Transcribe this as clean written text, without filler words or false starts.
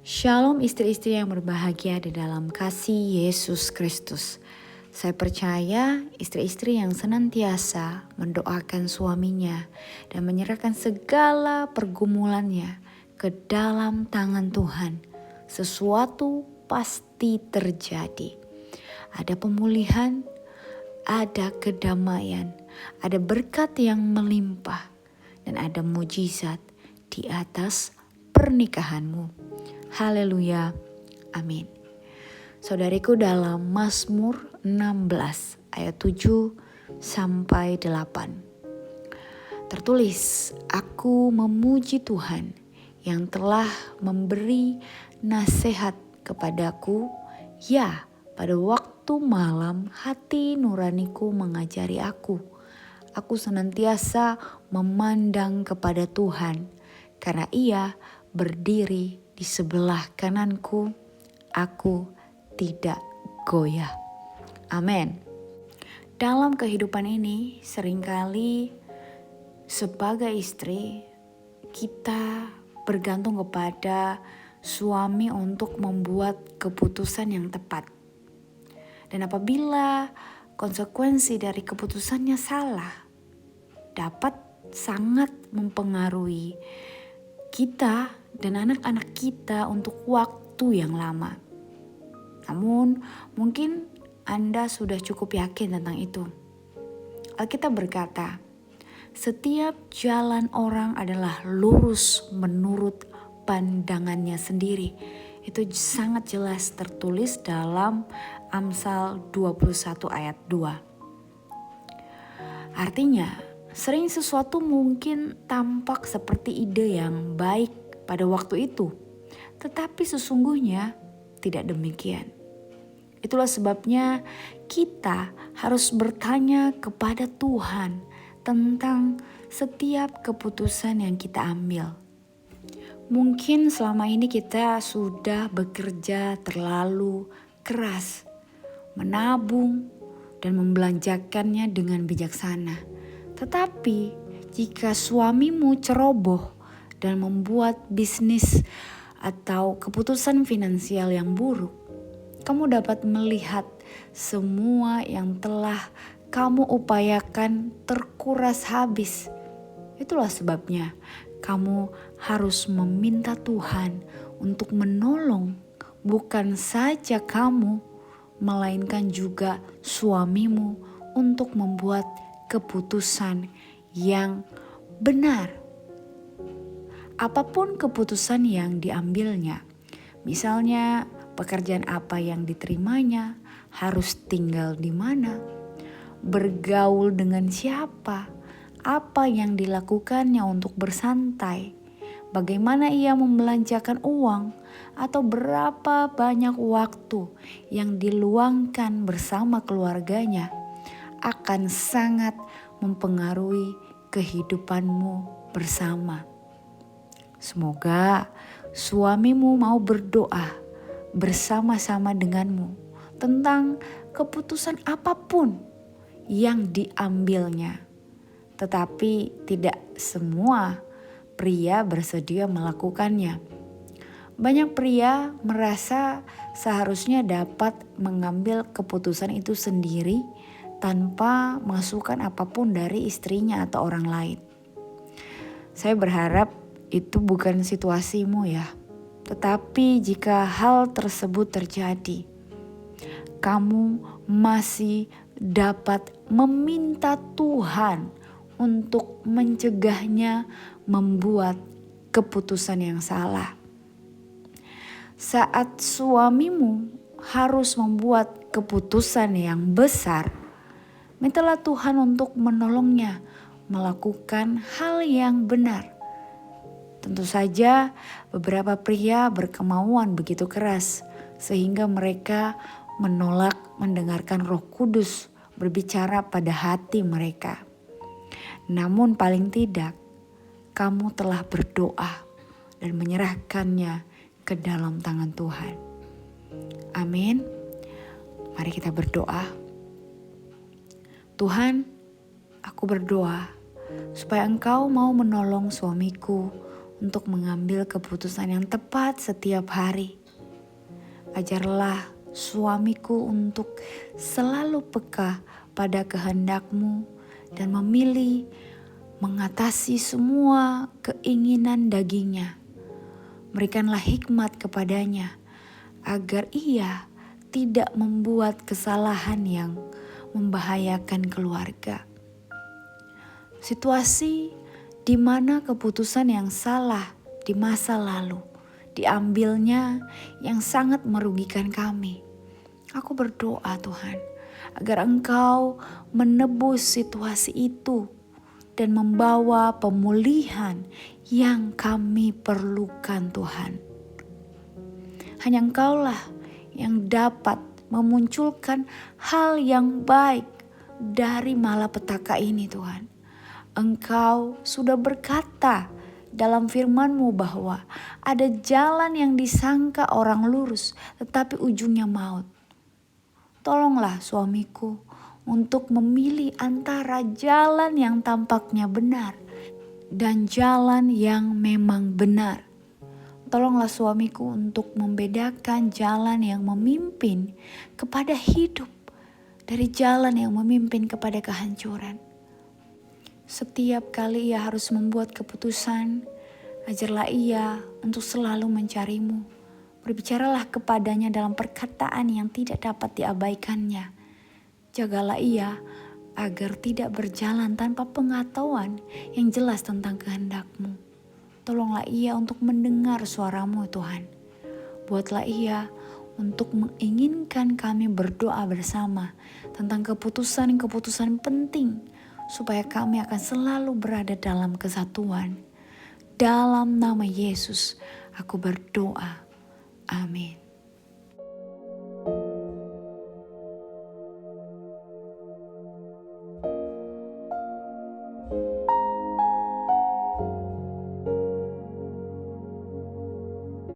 Shalom istri-istri yang berbahagia di dalam kasih Yesus Kristus. Saya percaya istri-istri yang senantiasa mendoakan suaminya dan menyerahkan segala pergumulannya ke dalam tangan Tuhan. Sesuatu pasti terjadi. Ada pemulihan, ada kedamaian, ada berkat yang melimpah, dan ada mujizat di atas pernikahanmu. Haleluya, amin. Saudariku, dalam Mazmur 16 ayat 7 sampai 8 tertulis, aku memuji Tuhan yang telah memberi nasihat kepadaku. Ya, pada waktu malam hati nuraniku mengajari aku. Aku senantiasa memandang kepada Tuhan, karena Ia berdiri di sebelah kananku, aku tidak goyah. Amin. Dalam kehidupan ini seringkali sebagai istri kita bergantung kepada suami untuk membuat keputusan yang tepat. Dan apabila konsekuensi dari keputusannya salah, dapat sangat mempengaruhi kita dan anak-anak kita untuk waktu yang lama. Namun mungkin Anda sudah cukup yakin tentang itu. Alkitab berkata, setiap jalan orang adalah lurus menurut pandangannya sendiri. Itu sangat jelas tertulis dalam Amsal 21 ayat 2. Artinya, sering sesuatu mungkin tampak seperti ide yang baik pada waktu itu, tetapi sesungguhnya tidak demikian. Itulah sebabnya kita harus bertanya kepada Tuhan tentang setiap keputusan yang kita ambil. Mungkin selama ini kita sudah bekerja terlalu keras, menabung dan membelanjakannya dengan bijaksana. Tetapi jika suamimu ceroboh dan membuat bisnis atau keputusan finansial yang buruk, kamu dapat melihat semua yang telah kamu upayakan terkuras habis. Itulah sebabnya kamu harus meminta Tuhan untuk menolong bukan saja kamu, melainkan juga suamimu untuk membuat keputusan yang benar. Apapun keputusan yang diambilnya, misalnya pekerjaan apa yang diterimanya, harus tinggal di mana, bergaul dengan siapa, apa yang dilakukannya untuk bersantai, bagaimana ia membelanjakan uang, atau berapa banyak waktu yang diluangkan bersama keluarganya, akan sangat mempengaruhi kehidupanmu bersama. Semoga suamimu mau berdoa bersama-sama denganmu tentang keputusan apapun yang diambilnya. Tetapi tidak semua pria bersedia melakukannya. Banyak pria merasa seharusnya dapat mengambil keputusan itu sendiri tanpa masukan apapun dari istrinya atau orang lain. Saya berharap itu bukan situasimu ya. Tetapi jika hal tersebut terjadi, kamu masih dapat meminta Tuhan untuk mencegahnya membuat keputusan yang salah. Saat suamimu harus membuat keputusan yang besar, mintalah Tuhan untuk menolongnya melakukan hal yang benar. Tentu saja beberapa pria berkemauan begitu keras sehingga mereka menolak mendengarkan Roh Kudus berbicara pada hati mereka. Namun paling tidak kamu telah berdoa dan menyerahkannya ke dalam tangan Tuhan. Amin. Mari kita berdoa. Tuhan, aku berdoa supaya Engkau mau menolong suamiku untuk mengambil keputusan yang tepat setiap hari. Ajarlah suamiku untuk selalu peka pada kehendak-Mu dan memilih mengatasi semua keinginan dagingnya. Berikanlah hikmat kepadanya agar ia tidak membuat kesalahan yang membahayakan keluarga. Situasi di mana keputusan yang salah di masa lalu diambilnya yang sangat merugikan kami. Aku berdoa Tuhan agar Engkau menebus situasi itu dan membawa pemulihan yang kami perlukan Tuhan. Hanya Engkaulah yang dapat memunculkan hal yang baik dari malapetaka ini Tuhan. Engkau sudah berkata dalam firman-Mu bahwa ada jalan yang disangka orang lurus tetapi ujungnya maut. Tolonglah suamiku untuk memilih antara jalan yang tampaknya benar dan jalan yang memang benar. Tolonglah suamiku untuk membedakan jalan yang memimpin kepada hidup dari jalan yang memimpin kepada kehancuran. Setiap kali ia harus membuat keputusan, ajarlah ia untuk selalu mencari-Mu. Berbicaralah kepadanya dalam perkataan yang tidak dapat diabaikannya. Jagalah ia agar tidak berjalan tanpa pengetahuan yang jelas tentang kehendak-Mu. Tolonglah ia untuk mendengar suara-Mu Tuhan. Buatlah ia untuk menginginkan kami berdoa bersama tentang keputusan-keputusan penting supaya kami akan selalu berada dalam kesatuan. Dalam nama Yesus aku berdoa. Amin.